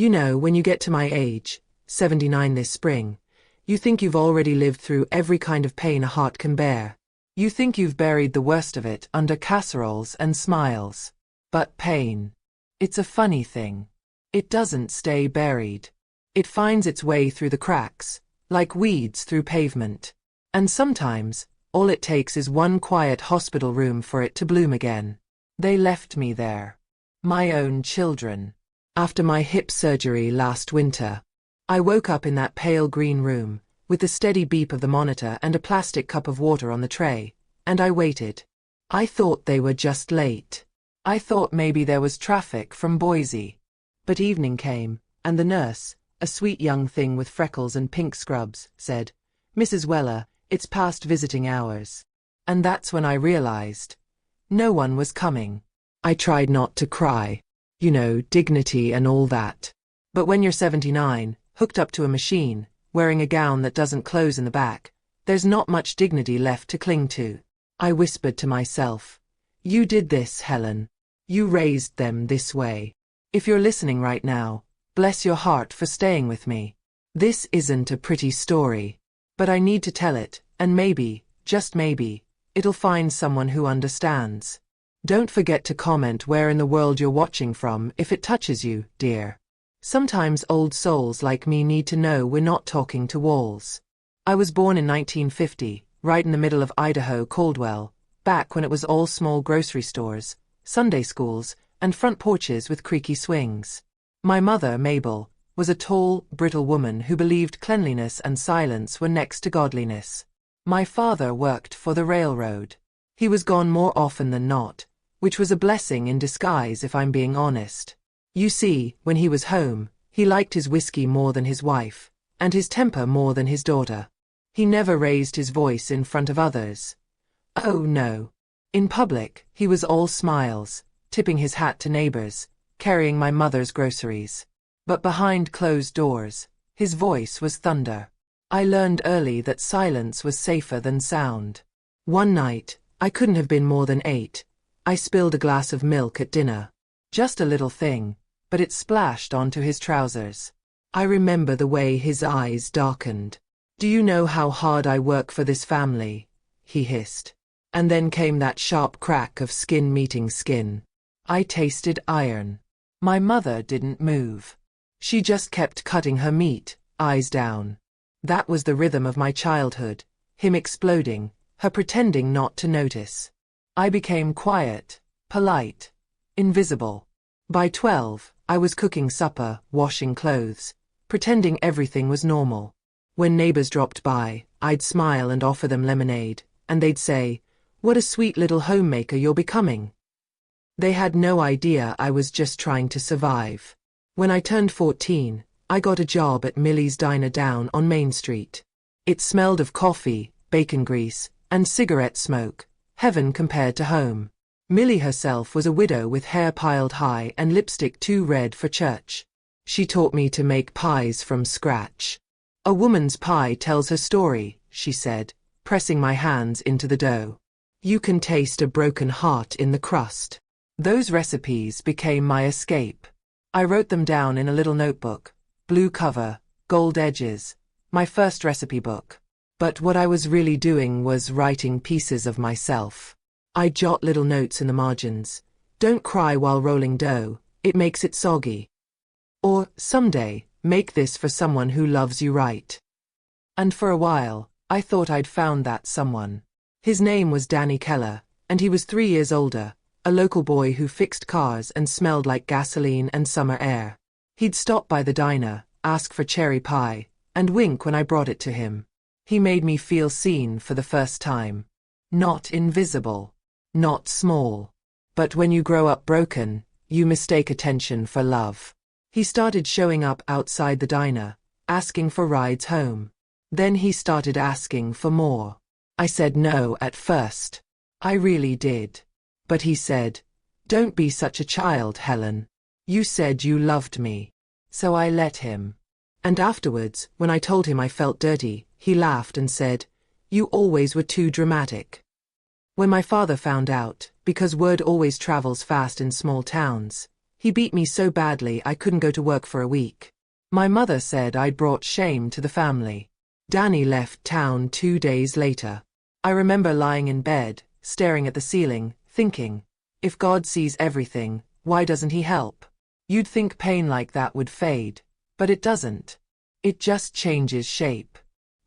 You know, when you get to my age, 79 this spring, you think you've already lived through every kind of pain a heart can bear. You think you've buried the worst of it under casseroles and smiles. But pain, it's a funny thing. It doesn't stay buried. It finds its way through the cracks, like weeds through pavement. And sometimes, all it takes is one quiet hospital room for it to bloom again. They left me there. My own children. After my hip surgery last winter, I woke up in that pale green room, with the steady beep of the monitor and a plastic cup of water on the tray, and I waited. I thought they were just late. I thought maybe there was traffic from Boise. But evening came, and the nurse, a sweet young thing with freckles and pink scrubs, said, "Mrs. Weller, it's past visiting hours." And that's when I realized no one was coming. I tried not to cry. You know, dignity and all that. But when you're 79, hooked up to a machine, wearing a gown that doesn't close in the back, there's not much dignity left to cling to. I whispered to myself, "You did this, Helen. You raised them this way. If you're listening right now, bless your heart for staying with me. This isn't a pretty story. But I need to tell it, and maybe, just maybe, it'll find someone who understands." Don't forget to comment where in the world you're watching from if it touches you, dear. Sometimes old souls like me need to know we're not talking to walls. I was born in 1950, right in the middle of Idaho, Caldwell, back when it was all small grocery stores, Sunday schools, and front porches with creaky swings. My mother, Mabel, was a tall, brittle woman who believed cleanliness and silence were next to godliness. My father worked for the railroad. He was gone more often than not, which was a blessing in disguise if I'm being honest. You see, when he was home, he liked his whiskey more than his wife, and his temper more than his daughter. He never raised his voice in front of others. Oh no. In public, he was all smiles, tipping his hat to neighbors, carrying my mother's groceries. But behind closed doors, his voice was thunder. I learned early that silence was safer than sound. One night, I couldn't have been more than 8. I spilled a glass of milk at dinner. Just a little thing, but it splashed onto his trousers. I remember the way his eyes darkened. "Do you know how hard I work for this family?" he hissed. And then came that sharp crack of skin meeting skin. I tasted iron. My mother didn't move. She just kept cutting her meat, eyes down. That was the rhythm of my childhood, him exploding, her pretending not to notice. I became quiet, polite, invisible. By 12, I was cooking supper, washing clothes, pretending everything was normal. When neighbors dropped by, I'd smile and offer them lemonade, and they'd say, "What a sweet little homemaker you're becoming." They had no idea I was just trying to survive. When I turned 14, I got a job at Millie's Diner down on Main Street. It smelled of coffee, bacon grease, and cigarette smoke. Heaven compared to home. Millie herself was a widow with hair piled high and lipstick too red for church. She taught me to make pies from scratch. "A woman's pie tells her story," she said, pressing my hands into the dough. "You can taste a broken heart in the crust." Those recipes became my escape. I wrote them down in a little notebook, blue cover, gold edges, my first recipe book. But what I was really doing was writing pieces of myself. I jot little notes in the margins. "Don't cry while rolling dough, it makes it soggy." Or, "Someday, make this for someone who loves you right." And for a while, I thought I'd found that someone. His name was Danny Keller, and he was 3 years older, a local boy who fixed cars and smelled like gasoline and summer air. He'd stop by the diner, ask for cherry pie, and wink when I brought it to him. He made me feel seen for the first time. Not invisible. Not small. But when you grow up broken, you mistake attention for love. He started showing up outside the diner, asking for rides home. Then he started asking for more. I said no at first. I really did. But he said, "Don't be such a child, Helen. You said you loved me." So I let him. And afterwards, when I told him I felt dirty, he laughed and said, "You always were too dramatic." When my father found out, because word always travels fast in small towns, He beat me so badly I couldn't go to work for a week. My mother said I'd brought shame to the family. Danny left town 2 days later. I remember lying in bed, staring at the ceiling, thinking, if God sees everything, why doesn't he help? You'd think pain like that would fade, but it doesn't. It just changes shape.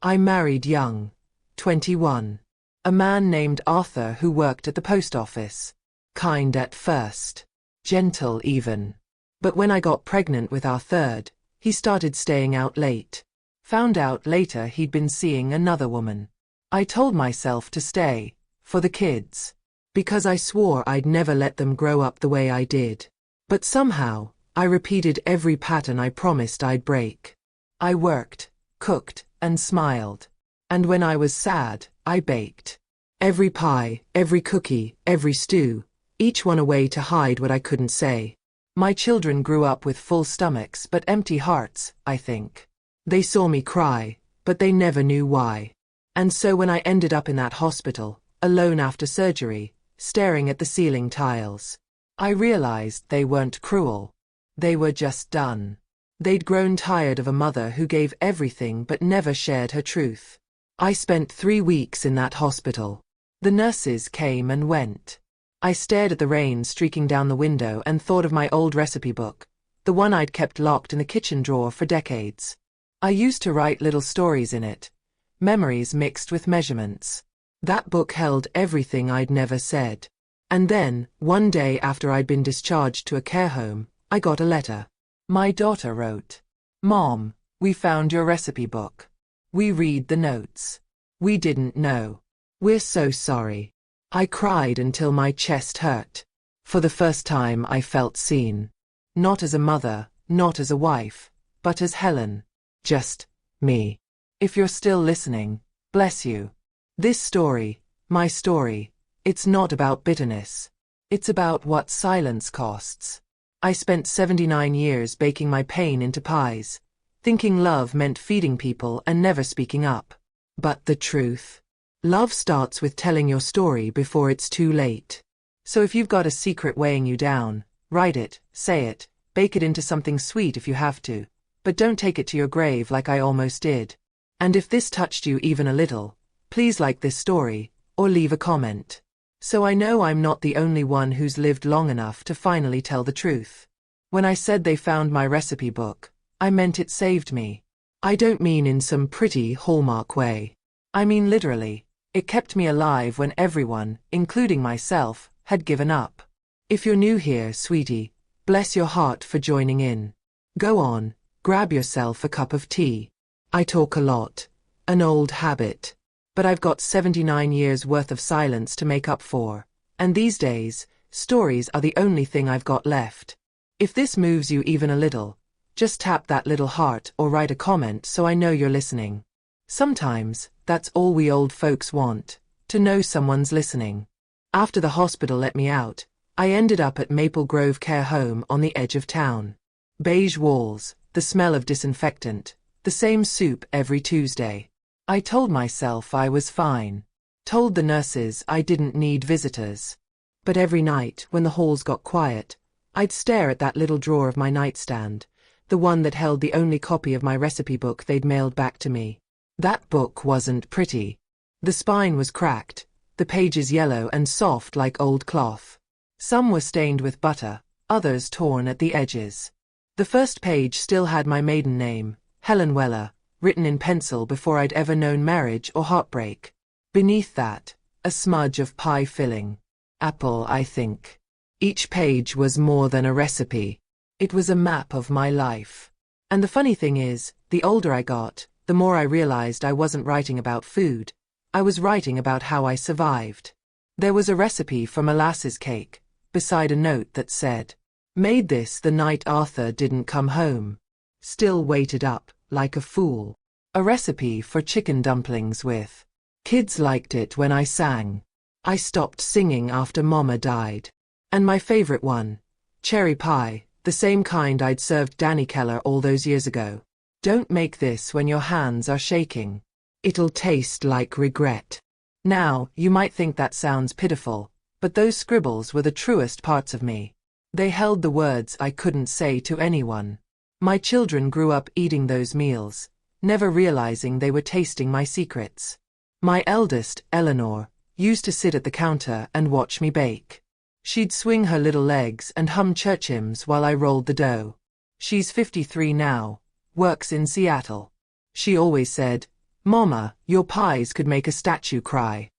I married young, 21. A man named Arthur who worked at the post office. Kind at first. Gentle even. But when I got pregnant with our third, he started staying out late. Found out later he'd been seeing another woman. I told myself to stay, for the kids. Because I swore I'd never let them grow up the way I did. But somehow, I repeated every pattern I promised I'd break. I worked, cooked, and smiled. And when I was sad, I baked. Every pie, every cookie, every stew, each one a way to hide what I couldn't say. My children grew up with full stomachs but empty hearts, I think. They saw me cry, but they never knew why. And so when I ended up in that hospital, alone after surgery, staring at the ceiling tiles, I realized they weren't cruel. They were just done. They'd grown tired of a mother who gave everything but never shared her truth. I spent 3 weeks in that hospital. The nurses came and went. I stared at the rain streaking down the window and thought of my old recipe book, the one I'd kept locked in the kitchen drawer for decades. I used to write little stories in it, memories mixed with measurements. That book held everything I'd never said. And then, one day after I'd been discharged to a care home, I got a letter. My daughter wrote, "Mom, we found your recipe book. We read the notes. We didn't know. We're so sorry." I cried until my chest hurt. For the first time I felt seen. Not as a mother, not as a wife, but as Helen. Just me. If you're still listening, bless you. This story, my story, it's not about bitterness. It's about what silence costs. I spent 79 years baking my pain into pies, thinking love meant feeding people and never speaking up. But the truth? Love starts with telling your story before it's too late. So if you've got a secret weighing you down, write it, say it, bake it into something sweet if you have to, but don't take it to your grave like I almost did. And if this touched you even a little, please like this story, or leave a comment. So I know I'm not the only one who's lived long enough to finally tell the truth. When I said they found my recipe book, I meant it saved me. I don't mean in some pretty Hallmark way. I mean literally. It kept me alive when everyone, including myself, had given up. If you're new here, sweetie, bless your heart for joining in. Go on, grab yourself a cup of tea. I talk a lot. An old habit. But I've got 79 years worth of silence to make up for. And these days, stories are the only thing I've got left. If this moves you even a little, just tap that little heart or write a comment so I know you're listening. Sometimes, that's all we old folks want, to know someone's listening. After the hospital let me out, I ended up at Maple Grove Care Home on the edge of town. Beige walls, the smell of disinfectant, the same soup every Tuesday. I told myself I was fine. Told the nurses I didn't need visitors. But every night, when the halls got quiet, I'd stare at that little drawer of my nightstand, the one that held the only copy of my recipe book they'd mailed back to me. That book wasn't pretty. The spine was cracked, the pages yellow and soft like old cloth. Some were stained with butter, others torn at the edges. The first page still had my maiden name, Helen Weller, written in pencil before I'd ever known marriage or heartbreak. Beneath that, a smudge of pie filling. Apple, I think. Each page was more than a recipe. It was a map of my life. And the funny thing is, the older I got, the more I realized I wasn't writing about food. I was writing about how I survived. There was a recipe for molasses cake, beside a note that said, "Made this the night Arthur didn't come home. Still waited up, like a fool." A recipe for chicken dumplings with, "Kids liked it when I sang. I stopped singing after Mama died." And my favorite one, cherry pie, the same kind I'd served Danny Keller all those years ago. "Don't make this when your hands are shaking. It'll taste like regret." Now, you might think that sounds pitiful, but those scribbles were the truest parts of me. They held the words I couldn't say to anyone. My children grew up eating those meals, never realizing they were tasting my secrets. My eldest, Eleanor, used to sit at the counter and watch me bake. She'd swing her little legs and hum church hymns while I rolled the dough. She's 53 now, works in Seattle. She always said, "Mama, your pies could make a statue cry."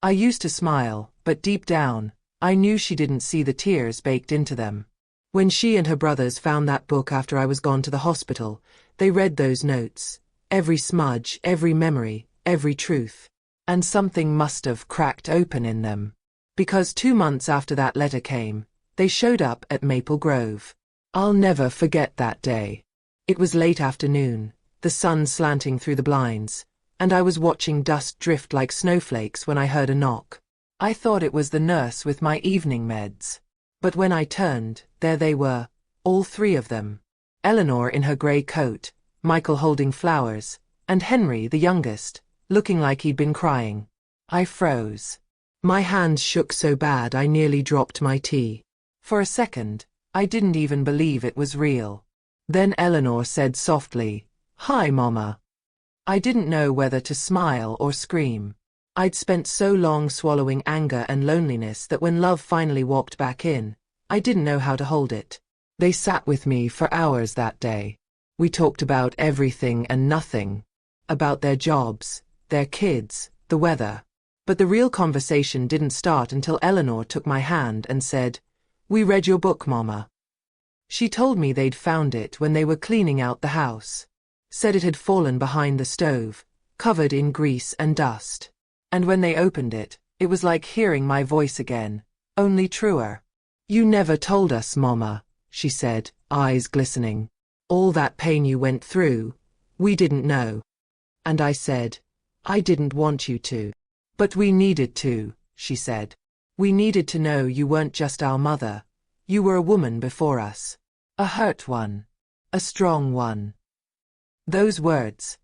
I used to smile, but deep down, I knew she didn't see the tears baked into them. When she and her brothers found that book after I was gone to the hospital, they read those notes, every smudge, every memory, every truth. And something must have cracked open in them. Because 2 months after that letter came, they showed up at Maple Grove. I'll never forget that day. It was late afternoon, the sun slanting through the blinds, and I was watching dust drift like snowflakes when I heard a knock. I thought it was the nurse with my evening meds. But when I turned, there they were, all 3 of them. Eleanor in her grey coat, Michael holding flowers, and Henry, the youngest, looking like he'd been crying. I froze. My hands shook so bad I nearly dropped my tea. For a second, I didn't even believe it was real. Then Eleanor said softly, "Hi, Mama." I didn't know whether to smile or scream. I'd spent so long swallowing anger and loneliness that when love finally walked back in, I didn't know how to hold it. They sat with me for hours that day. We talked about everything and nothing. About their jobs, their kids, the weather. But the real conversation didn't start until Eleanor took my hand and said, "We read your book, Mama." She told me they'd found it when they were cleaning out the house. Said it had fallen behind the stove, covered in grease and dust. And when they opened it, it was like hearing my voice again, only truer. "You never told us, Mama," she said, eyes glistening. "All that pain you went through, we didn't know." And I said, "I didn't want you to. But we needed to," she said. "We needed to know you weren't just our mother. You were a woman before us. A hurt one. A strong one." Those words,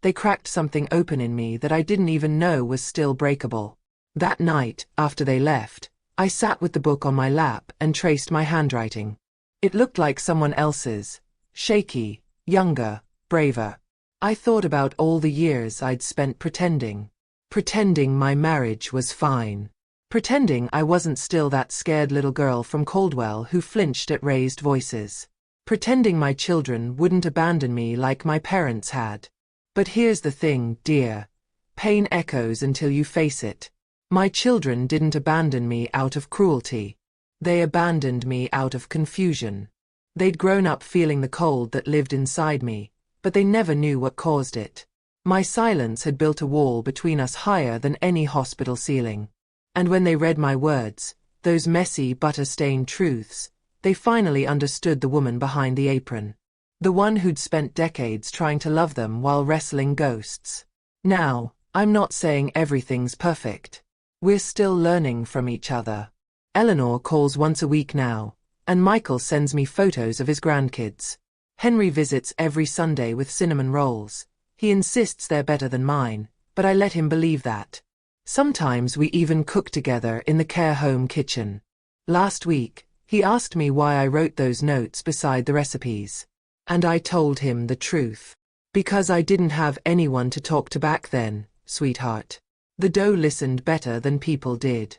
they cracked something open in me that I didn't even know was still breakable. That night, after they left, I sat with the book on my lap and traced my handwriting. It looked like someone else's, shaky, younger, braver. I thought about all the years I'd spent pretending. Pretending my marriage was fine. Pretending I wasn't still that scared little girl from Caldwell who flinched at raised voices. Pretending my children wouldn't abandon me like my parents had. But here's the thing, dear. Pain echoes until you face it. My children didn't abandon me out of cruelty. They abandoned me out of confusion. They'd grown up feeling the cold that lived inside me, but they never knew what caused it. My silence had built a wall between us higher than any hospital ceiling. And when they read my words, those messy, butter-stained truths, they finally understood the woman behind the apron. The one who'd spent decades trying to love them while wrestling ghosts. Now, I'm not saying everything's perfect. We're still learning from each other. Eleanor calls once a week now, and Michael sends me photos of his grandkids. Henry visits every Sunday with cinnamon rolls. He insists they're better than mine, but I let him believe that. Sometimes we even cook together in the care home kitchen. Last week, he asked me why I wrote those notes beside the recipes. And I told him the truth. Because I didn't have anyone to talk to back then, sweetheart. The dough listened better than people did.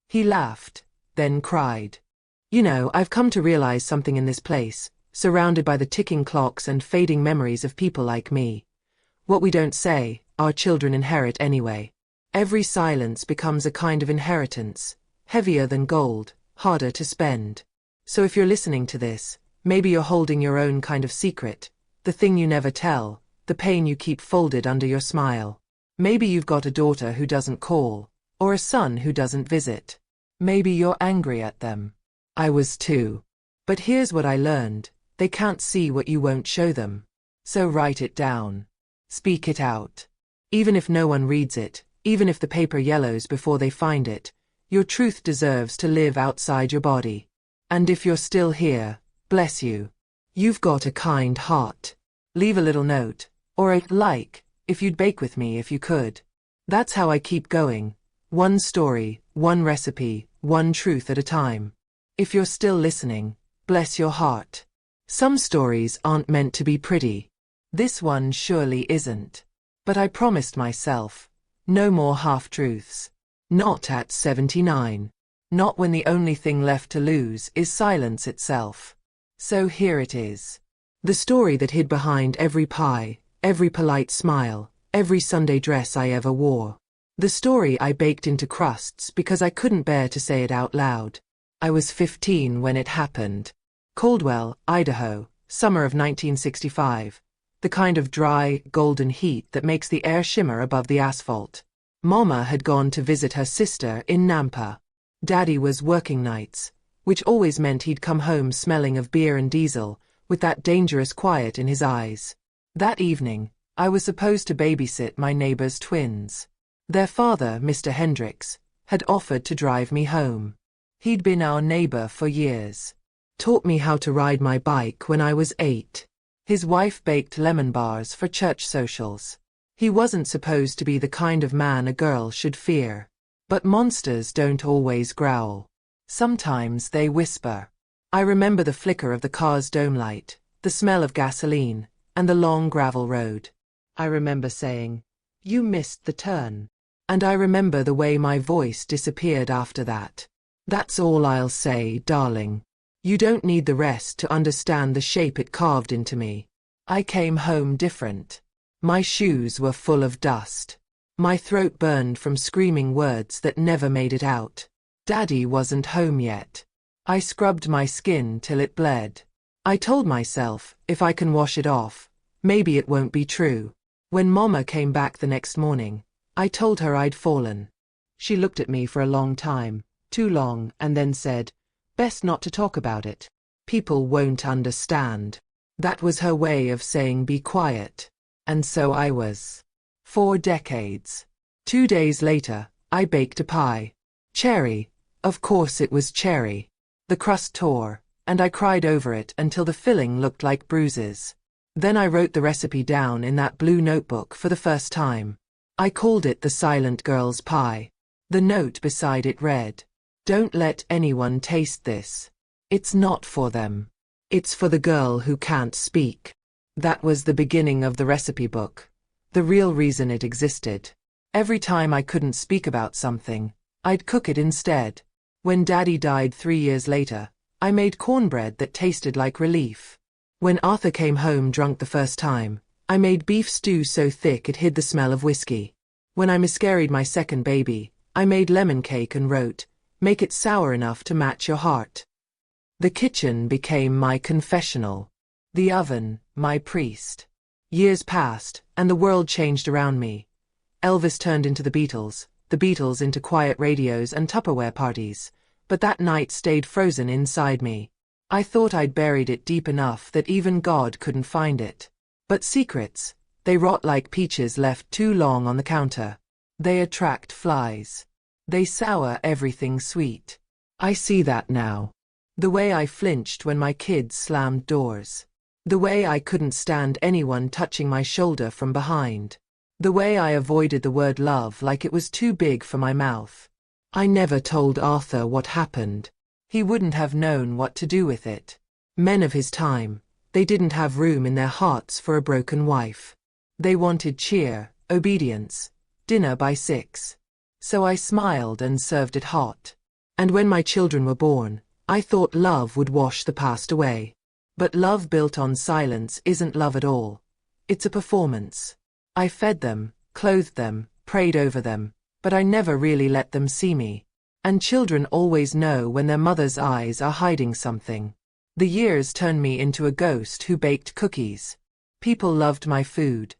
He laughed, then cried. "You know, I've come to realize something in this place, surrounded by the ticking clocks and fading memories of people like me. What we don't say, our children inherit anyway. Every silence becomes a kind of inheritance, heavier than gold, harder to spend. So if you're listening to this, maybe you're holding your own kind of secret, the thing you never tell, the pain you keep folded under your smile. Maybe you've got a daughter who doesn't call, or a son who doesn't visit. Maybe you're angry at them. I was too. But here's what I learned. They can't see what you won't show them. So write it down. Speak it out. Even if no one reads it, even if the paper yellows before they find it, your truth deserves to live outside your body. And if you're still here, bless you. You've got a kind heart. Leave a little note, or a like, if you'd bake with me if you could. That's how I keep going. One story, one recipe, one truth at a time. If you're still listening, bless your heart. Some stories aren't meant to be pretty. This one surely isn't. But I promised myself, no more half-truths. Not at 79. Not when the only thing left to lose is silence itself. So here it is. The story that hid behind every pie, every polite smile, every Sunday dress I ever wore. The story I baked into crusts because I couldn't bear to say it out loud. I was 15 when it happened. Caldwell, Idaho, summer of 1965. The kind of dry, golden heat that makes the air shimmer above the asphalt. Mama had gone to visit her sister in Nampa. Daddy was working nights, which always meant he'd come home smelling of beer and diesel, with that dangerous quiet in his eyes. That evening, I was supposed to babysit my neighbor's twins. Their father, Mr. Hendricks, had offered to drive me home. He'd been our neighbor for years. Taught me how to ride my bike when I was 8. His wife baked lemon bars for church socials. He wasn't supposed to be the kind of man a girl should fear. But monsters don't always growl. Sometimes they whisper. I remember the flicker of the car's dome light, the smell of gasoline, and the long gravel road. I remember saying, "You missed the turn." And I remember the way my voice disappeared after that. That's all I'll say, darling. You don't need the rest to understand the shape it carved into me. I came home different. My shoes were full of dust. My throat burned from screaming words that never made it out. Daddy wasn't home yet. I scrubbed my skin till it bled. I told myself, if I can wash it off, maybe it won't be true. When Mama came back the next morning, I told her I'd fallen. She looked at me for a long time, too long, and then said, "Best not to talk about it. People won't understand." That was her way of saying be quiet. And so I was. 4 decades. 2 days later, I baked a pie. Cherry. Of course it was cherry. The crust tore, and I cried over it until the filling looked like bruises. Then I wrote the recipe down in that blue notebook for the first time. I called it the Silent Girl's Pie. The note beside it read, "Don't let anyone taste this. It's not for them. It's for the girl who can't speak." That was the beginning of the recipe book. The real reason it existed. Every time I couldn't speak about something, I'd cook it instead. When Daddy died 3 years later, I made cornbread that tasted like relief. When Arthur came home drunk the first time, I made beef stew so thick it hid the smell of whiskey. When I miscarried my second baby, I made lemon cake and wrote, "Make it sour enough to match your heart." The kitchen became my confessional. The oven, my priest. Years passed, and the world changed around me. Elvis turned into the Beatles into quiet radios and Tupperware parties, but that night stayed frozen inside me. I thought I'd buried it deep enough that even God couldn't find it. But secrets, they rot like peaches left too long on the counter. They attract flies. They sour everything sweet. I see that now. The way I flinched when my kids slammed doors. The way I couldn't stand anyone touching my shoulder from behind. The way I avoided the word love like it was too big for my mouth. I never told Arthur what happened. He wouldn't have known what to do with it. Men of his time, they didn't have room in their hearts for a broken wife. They wanted cheer, obedience, dinner by 6. So I smiled and served it hot. And when my children were born, I thought love would wash the past away. But love built on silence isn't love at all. It's a performance. I fed them, clothed them, prayed over them, but I never really let them see me. And children always know when their mother's eyes are hiding something. The years turned me into a ghost who baked cookies. People loved my food.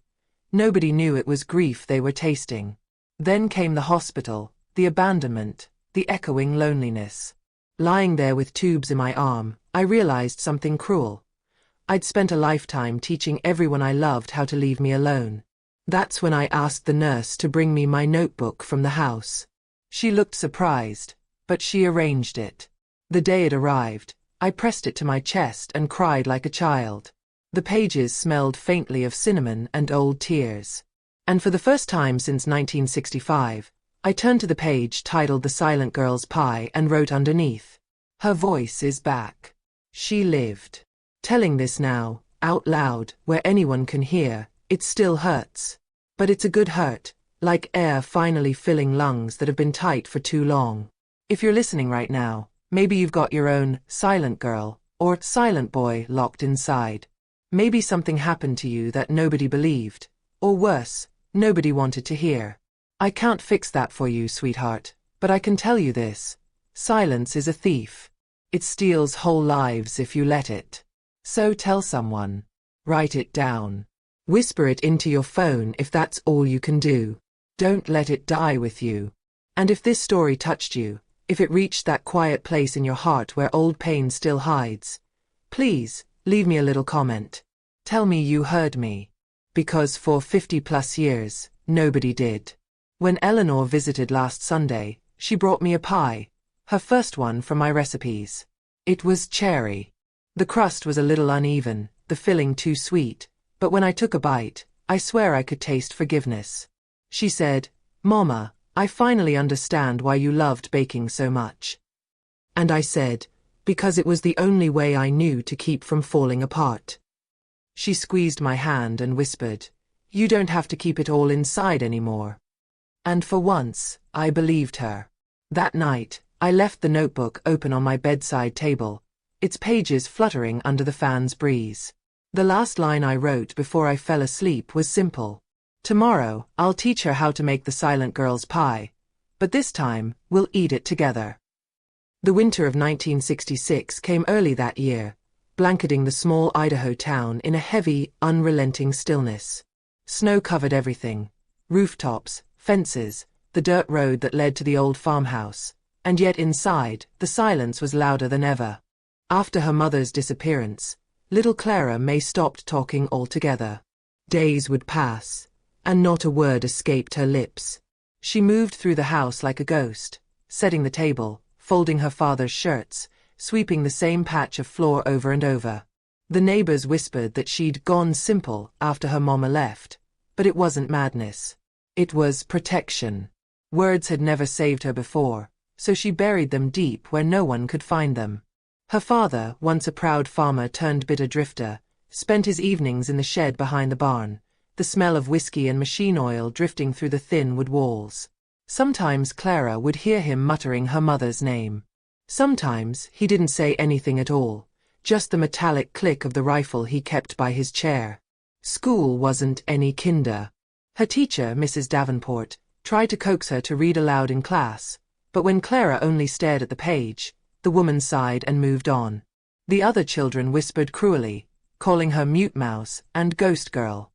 Nobody knew it was grief they were tasting. Then came the hospital, the abandonment, the echoing loneliness. Lying there with tubes in my arm, I realized something cruel. I'd spent a lifetime teaching everyone I loved how to leave me alone. That's when I asked the nurse to bring me my notebook from the house. She looked surprised, but she arranged it. The day it arrived, I pressed it to my chest and cried like a child. The pages smelled faintly of cinnamon and old tears. And for the first time since 1965, I turned to the page titled The Silent Girl's Pie and wrote underneath, Her voice is back. She lived. Telling this now, out loud, where anyone can hear, it still hurts. But it's a good hurt, like air finally filling lungs that have been tight for too long. If you're listening right now, maybe you've got your own silent girl or silent boy locked inside. Maybe something happened to you that nobody believed, or worse, nobody wanted to hear. I can't fix that for you, sweetheart, but I can tell you this. Silence is a thief. It steals whole lives if you let it. So tell someone. Write it down. Whisper it into your phone if that's all you can do. Don't let it die with you. And if this story touched you, if it reached that quiet place in your heart where old pain still hides, please, leave me a little comment. Tell me you heard me. Because for 50+ years, nobody did. When Eleanor visited last Sunday, she brought me a pie, her first one from my recipes. It was cherry. The crust was a little uneven, the filling too sweet, but when I took a bite, I swear I could taste forgiveness. She said, "Mama, I finally understand why you loved baking so much." And I said, "Because it was the only way I knew to keep from falling apart." She squeezed my hand and whispered, "You don't have to keep it all inside anymore." And for once, I believed her. That night, I left the notebook open on my bedside table, its pages fluttering under the fan's breeze. The last line I wrote before I fell asleep was simple. Tomorrow, I'll teach her how to make the silent girl's pie, but this time, we'll eat it together. The winter of 1966 came early that year, blanketing the small Idaho town in a heavy, unrelenting stillness. Snow covered everything. Rooftops, fences, the dirt road that led to the old farmhouse, and yet inside, the silence was louder than ever. After her mother's disappearance, little Clara May stopped talking altogether. Days would pass, and not a word escaped her lips. She moved through the house like a ghost, setting the table, folding her father's shirts, sweeping the same patch of floor over and over. The neighbors whispered that she'd gone simple after her mama left, but it wasn't madness. It was protection. Words had never saved her before, so she buried them deep where no one could find them. Her father, once a proud farmer turned bitter drifter, spent his evenings in the shed behind the barn, the smell of whiskey and machine oil drifting through the thin wood walls. Sometimes Clara would hear him muttering her mother's name. Sometimes he didn't say anything at all, just the metallic click of the rifle he kept by his chair. School wasn't any kinder. Her teacher, Mrs. Davenport, tried to coax her to read aloud in class, but when Clara only stared at the page, the woman sighed and moved on. The other children whispered cruelly, calling her mute mouse and ghost girl.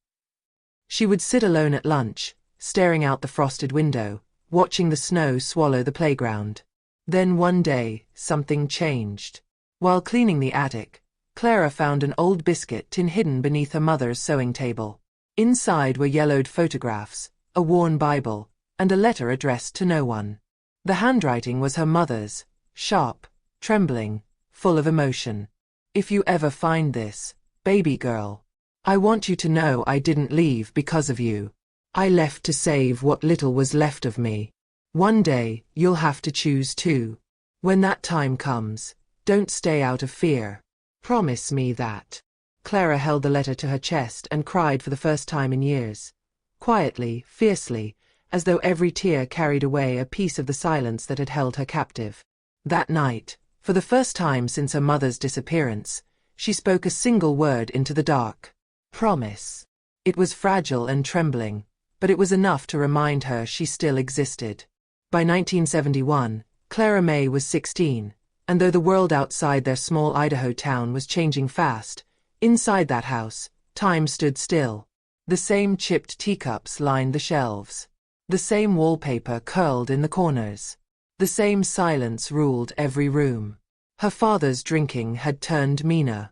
She would sit alone at lunch, staring out the frosted window, watching the snow swallow the playground. Then one day, something changed. While cleaning the attic, Clara found an old biscuit tin hidden beneath her mother's sewing table. Inside were yellowed photographs, a worn Bible, and a letter addressed to no one. The handwriting was her mother's, sharp, trembling, full of emotion. "If you ever find this, baby girl, I want you to know I didn't leave because of you. I left to save what little was left of me. One day, you'll have to choose too. When that time comes, don't stay out of fear. Promise me that." Clara held the letter to her chest and cried for the first time in years. Quietly, fiercely, as though every tear carried away a piece of the silence that had held her captive. That night, for the first time since her mother's disappearance, she spoke a single word into the dark. Promise. It was fragile and trembling, but it was enough to remind her she still existed. By 1971, Clara May was 16, and though the world outside their small Idaho town was changing fast, inside that house, time stood still. The same chipped teacups lined the shelves. The same wallpaper curled in the corners. The same silence ruled every room. Her father's drinking had turned meaner.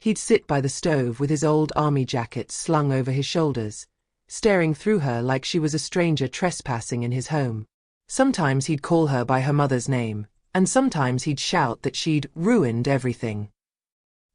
He'd sit by the stove with his old army jacket slung over his shoulders, staring through her like she was a stranger trespassing in his home. Sometimes he'd call her by her mother's name, and sometimes he'd shout that she'd ruined everything.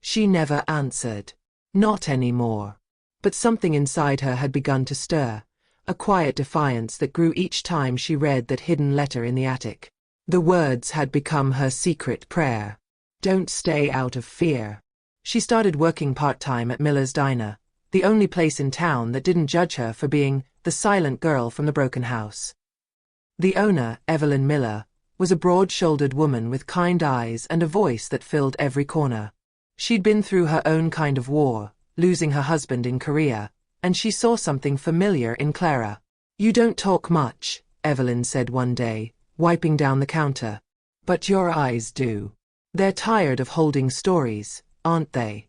She never answered. Not anymore. But something inside her had begun to stir, a quiet defiance that grew each time she read that hidden letter in the attic. The words had become her secret prayer. Don't stay out of fear. She started working part-time at Miller's Diner, the only place in town that didn't judge her for being the silent girl from the broken house. The owner, Evelyn Miller, was a broad-shouldered woman with kind eyes and a voice that filled every corner. She'd been through her own kind of war, losing her husband in Korea, and she saw something familiar in Clara. "You don't talk much," Evelyn said one day, wiping down the counter. "But your eyes do. They're tired of holding stories, aren't they?"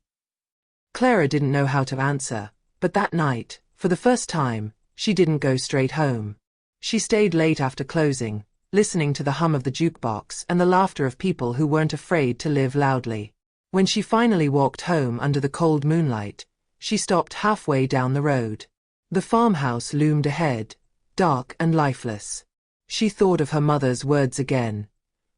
Clara didn't know how to answer, but that night, for the first time, she didn't go straight home. She stayed late after closing, listening to the hum of the jukebox and the laughter of people who weren't afraid to live loudly. When she finally walked home under the cold moonlight, she stopped halfway down the road. The farmhouse loomed ahead, dark and lifeless. She thought of her mother's words again.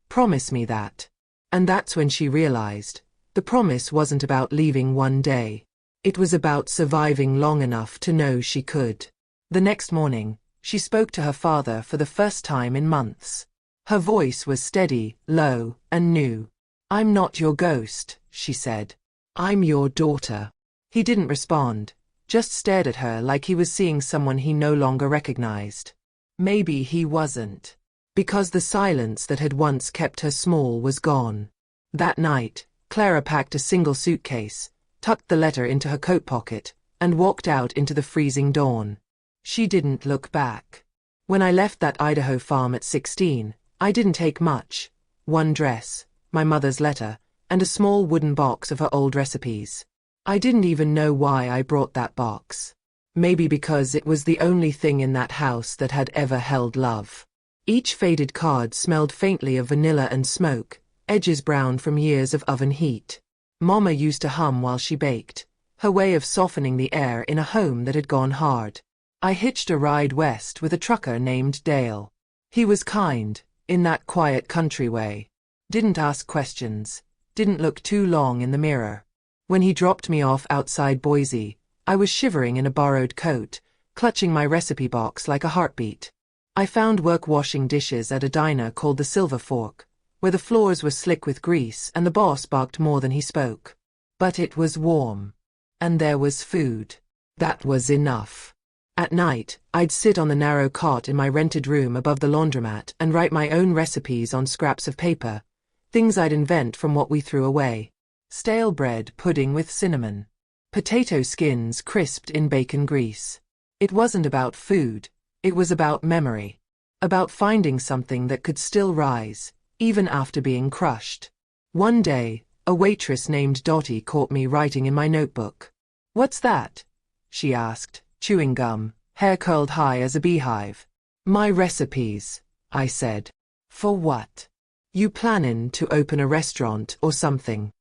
"Promise me that." And that's when she realized, the promise wasn't about leaving one day. It was about surviving long enough to know she could. The next morning, she spoke to her father for the first time in months. Her voice was steady, low, and new. "I'm not your ghost," she said. "I'm your daughter." He didn't respond, just stared at her like he was seeing someone he no longer recognized. Maybe he wasn't. Because the silence that had once kept her small was gone. That night, Clara packed a single suitcase, tucked the letter into her coat pocket, and walked out into the freezing dawn. She didn't look back. "When I left that Idaho farm at 16, I didn't take much. One dress, my mother's letter, and a small wooden box of her old recipes. I didn't even know why I brought that box. Maybe because it was the only thing in that house that had ever held love." Each faded card smelled faintly of vanilla and smoke, edges brown from years of oven heat. Mama used to hum while she baked, her way of softening the air in a home that had gone hard. I hitched a ride west with a trucker named Dale. He was kind, in that quiet country way. Didn't ask questions, didn't look too long in the mirror. When he dropped me off outside Boise, I was shivering in a borrowed coat, clutching my recipe box like a heartbeat. I found work washing dishes at a diner called the Silver Fork, where the floors were slick with grease and the boss barked more than he spoke. But it was warm. And there was food. That was enough. At night, I'd sit on the narrow cot in my rented room above the laundromat and write my own recipes on scraps of paper, things I'd invent from what we threw away. Stale bread pudding with cinnamon. Potato skins crisped in bacon grease. It wasn't about food, it was about memory. About finding something that could still rise, even after being crushed. One day, a waitress named Dottie caught me writing in my notebook. "What's that?" she asked, chewing gum, hair curled high as a beehive. "My recipes," I said. "For what? You plannin' to open a restaurant or something?"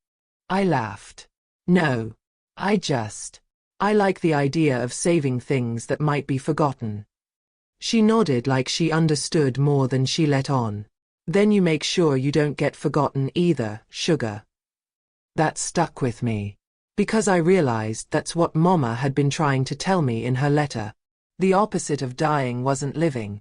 I laughed. "No. I like the idea of saving things that might be forgotten." She nodded like she understood more than she let on. "Then you make sure you don't get forgotten either, sugar." That stuck with me. Because I realized that's what Mama had been trying to tell me in her letter. The opposite of dying wasn't living.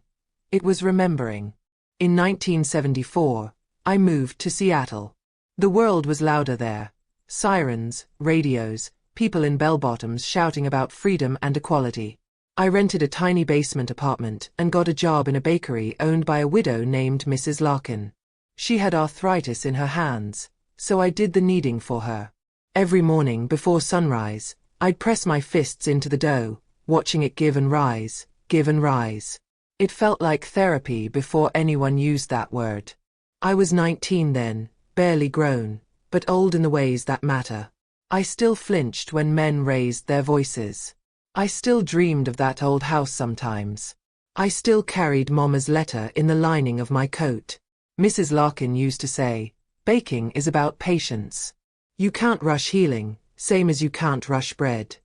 It was remembering. In 1974, I moved to Seattle. The world was louder there. Sirens, radios, people in bell-bottoms shouting about freedom and equality. I rented a tiny basement apartment and got a job in a bakery owned by a widow named Mrs. Larkin. She had arthritis in her hands, so I did the kneading for her. Every morning before sunrise, I'd press my fists into the dough, watching it give and rise, give and rise. It felt like therapy before anyone used that word. I was 19 then, barely grown, but old in the ways that matter. I still flinched when men raised their voices. I still dreamed of that old house sometimes. I still carried Mama's letter in the lining of my coat. Mrs. Larkin used to say, "Baking is about patience. You can't rush healing, same as you can't rush bread."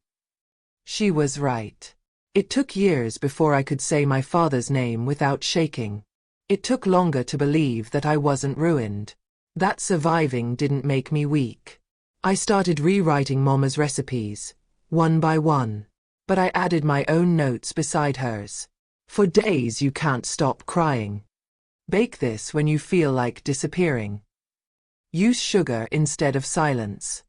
She was right. It took years before I could say my father's name without shaking. It took longer to believe that I wasn't ruined. That surviving didn't make me weak. I started rewriting Mama's recipes, one by one. But I added my own notes beside hers. "For days you can't stop crying." Bake this when you feel like disappearing. Use sugar instead of silence.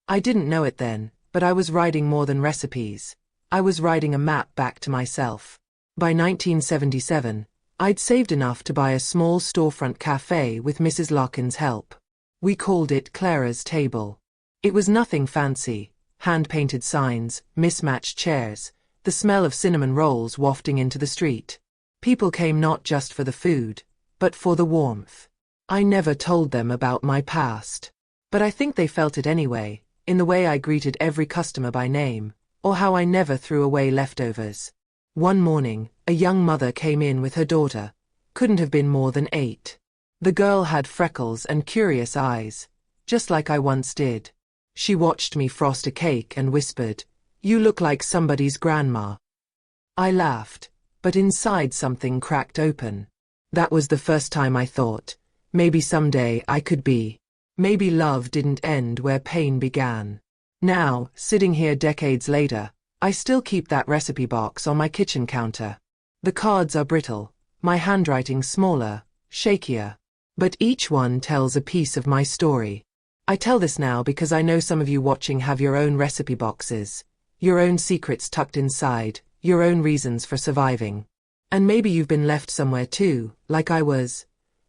I didn't know it then, but I was writing more than recipes. I was writing a map back to myself. By 1977, I'd saved enough to buy a small storefront cafe with Mrs. Larkin's help. We called it Clara's Table. It was nothing fancy, hand-painted signs, mismatched chairs, the smell of cinnamon rolls wafting into the street. People came not just for the food, but for the warmth. I never told them about my past. But I think they felt it anyway, in the way I greeted every customer by name, or how I never threw away leftovers. One morning, a young mother came in with her daughter. Couldn't have been more than 8. The girl had freckles and curious eyes, just like I once did. She watched me frost a cake and whispered, "You look like somebody's grandma." I laughed, but inside something cracked open. That was the first time I thought, maybe someday I could be. Maybe love didn't end where pain began. Now, sitting here decades later, I still keep that recipe box on my kitchen counter. The cards are brittle, my handwriting smaller, shakier. But each one tells a piece of my story. I tell this now because I know some of you watching have your own recipe boxes, your own secrets tucked inside, your own reasons for surviving. And maybe you've been left somewhere too, like I was.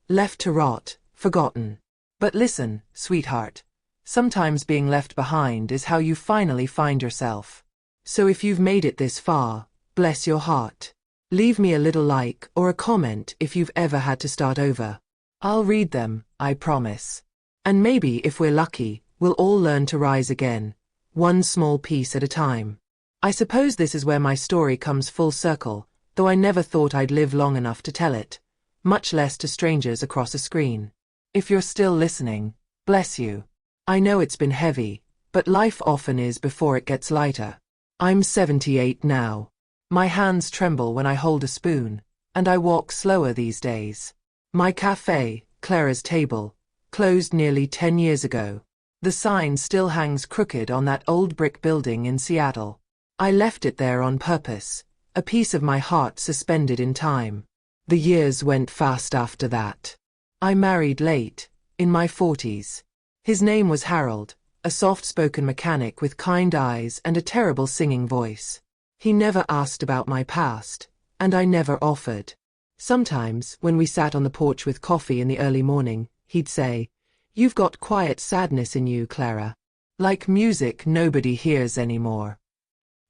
Left to rot, forgotten. But listen, sweetheart. Sometimes being left behind is how you finally find yourself. So if you've made it this far, bless your heart. Leave me a little like or a comment if you've ever had to start over. I'll read them, I promise. And maybe if we're lucky, we'll all learn to rise again, one small piece at a time. I suppose this is where my story comes full circle, though I never thought I'd live long enough to tell it, much less to strangers across a screen. If you're still listening, bless you. I know it's been heavy, but life often is before it gets lighter. I'm 78 now. My hands tremble when I hold a spoon, and I walk slower these days. My cafe, Clara's Table, closed nearly 10 years ago. The sign still hangs crooked on that old brick building in Seattle. I left it there on purpose, a piece of my heart suspended in time. The years went fast after that. I married late, in my 40s. His name was Harold, a soft-spoken mechanic with kind eyes and a terrible singing voice. He never asked about my past, and I never offered. Sometimes, when we sat on the porch with coffee in the early morning, he'd say, "You've got quiet sadness in you, Clara. Like music nobody hears anymore."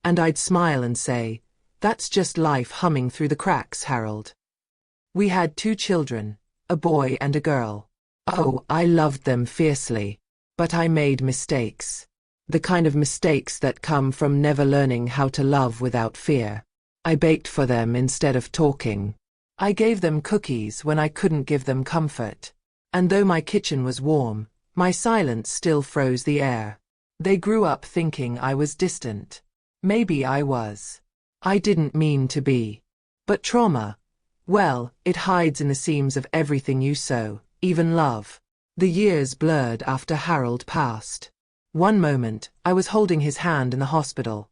And I'd smile and say, "That's just life humming through the cracks, Harold." We had 2 children, a boy and a girl. Oh, I loved them fiercely. But I made mistakes. The kind of mistakes that come from never learning how to love without fear. I baked for them instead of talking. I gave them cookies when I couldn't give them comfort. And though my kitchen was warm, my silence still froze the air. They grew up thinking I was distant. Maybe I was. I didn't mean to be. But trauma, well, it hides in the seams of everything you sow, even love. The years blurred after Harold passed. One moment, I was holding his hand in the hospital.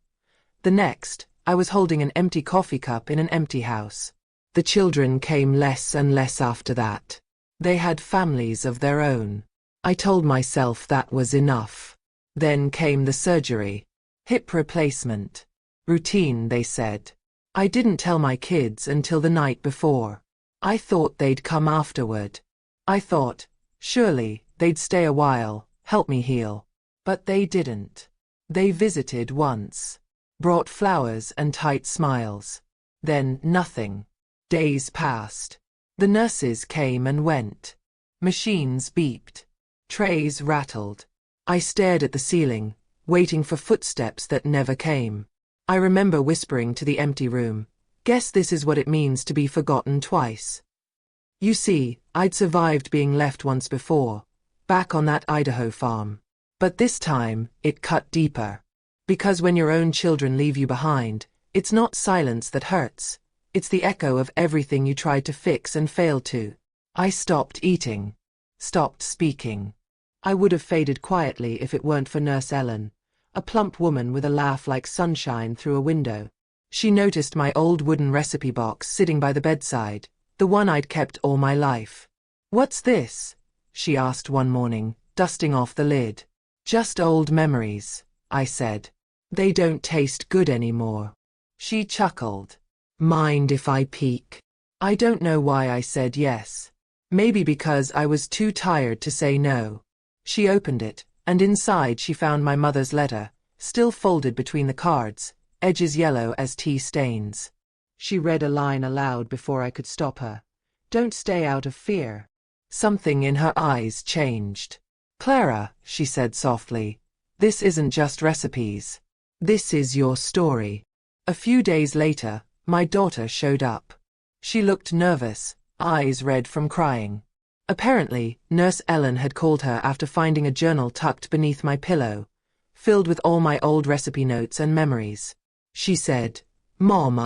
The next, I was holding an empty coffee cup in an empty house. The children came less and less after that. They had families of their own. I told myself that was enough. Then came the surgery. Hip replacement. Routine, they said. I didn't tell my kids until the night before. I thought they'd come afterward. I thought, surely, they'd stay a while, help me heal. But they didn't. They visited once. Brought flowers and tight smiles. Then nothing. Days passed. The nurses came and went. Machines beeped. Trays rattled. I stared at the ceiling, waiting for footsteps that never came. I remember whispering to the empty room, "Guess this is what it means to be forgotten twice." You see, I'd survived being left once before, back on that Idaho farm. But this time, it cut deeper. Because when your own children leave you behind, it's not silence that hurts. It's the echo of everything you tried to fix and failed to. I stopped eating. Stopped speaking. I would have faded quietly if it weren't for Nurse Ellen, a plump woman with a laugh like sunshine through a window. She noticed my old wooden recipe box sitting by the bedside, The one I'd kept all my life. "What's this?" she asked one morning, dusting off the lid. "Just old memories," I said. "They don't taste good anymore." She chuckled. "Mind if I peek?" I don't know why I said yes. Maybe because I was too tired to say no. She opened it, and inside she found my mother's letter, still folded between the cards, edges yellow as tea stains. She read a line aloud before I could stop her. "Don't stay out of fear." Something in her eyes changed. "Clara," she said softly, "this isn't just recipes. This is your story." A few days later, my daughter showed up. She looked nervous, eyes red from crying. Apparently, Nurse Ellen had called her after finding a journal tucked beneath my pillow, filled with all my old recipe notes and memories. She said, "Mom,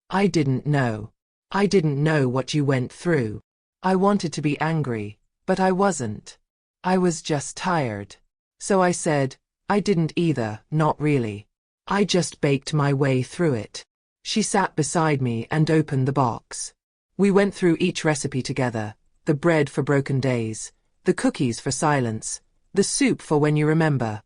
I didn't know. I didn't know what you went through." I wanted to be angry, but I wasn't. I was just tired. So I said, "I didn't either, not really. I just baked my way through it." She sat beside me and opened the box. We went through each recipe together, the bread for broken days, the cookies for silence, the soup for when you remember.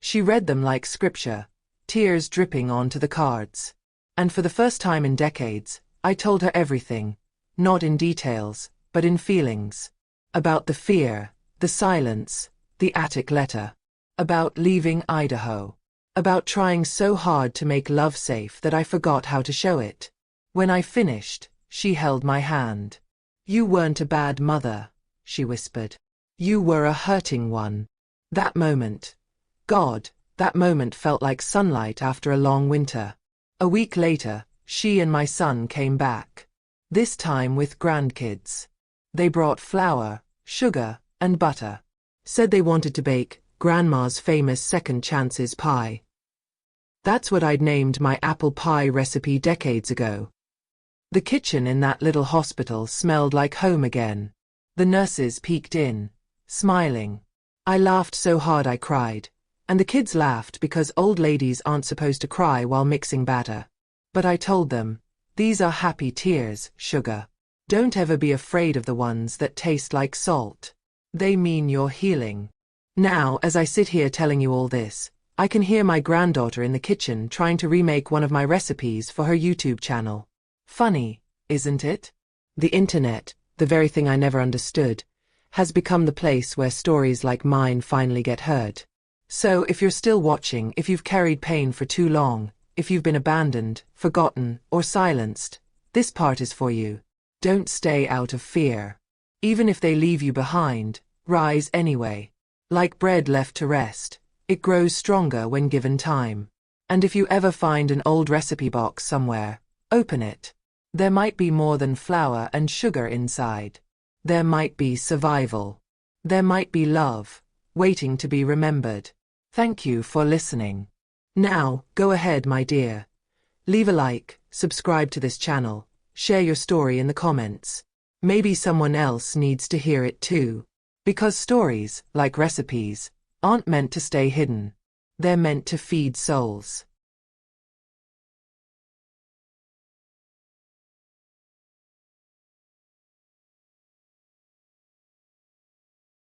She read them like scripture, tears dripping onto the cards. And for the first time in decades, I told her everything, not in details, but in feelings. About the fear, the silence, the attic letter. About leaving Idaho. About trying so hard to make love safe that I forgot how to show it. When I finished, she held my hand. "You weren't a bad mother," she whispered. "You were a hurting one." That moment, God, that moment felt like sunlight after a long winter. A week later, she and my son came back. This time with grandkids. They brought flour, sugar, and butter. Said they wanted to bake Grandma's famous second chances pie. That's what I'd named my apple pie recipe decades ago. The kitchen in that little hospital smelled like home again. The nurses peeked in, smiling. I laughed so hard I cried, and the kids laughed because old ladies aren't supposed to cry while mixing batter. But I told them, "These are happy tears, sugar. Don't ever be afraid of the ones that taste like salt. They mean you're healing." Now, as I sit here telling you all this, I can hear my granddaughter in the kitchen trying to remake one of my recipes for her YouTube channel. Funny, isn't it? The internet, the very thing I never understood, has become the place where stories like mine finally get heard. So if you're still watching, if you've carried pain for too long, if you've been abandoned, forgotten, or silenced, this part is for you. Don't stay out of fear. Even if they leave you behind, rise anyway. Like bread left to rest, it grows stronger when given time. And if you ever find an old recipe box somewhere, open it. There might be more than flour and sugar inside. There might be survival. There might be love, waiting to be remembered. Thank you for listening. Now, go ahead, my dear. Leave a like, subscribe to this channel, share your story in the comments. Maybe someone else needs to hear it too. Because stories, like recipes, aren't meant to stay hidden. They're meant to feed souls.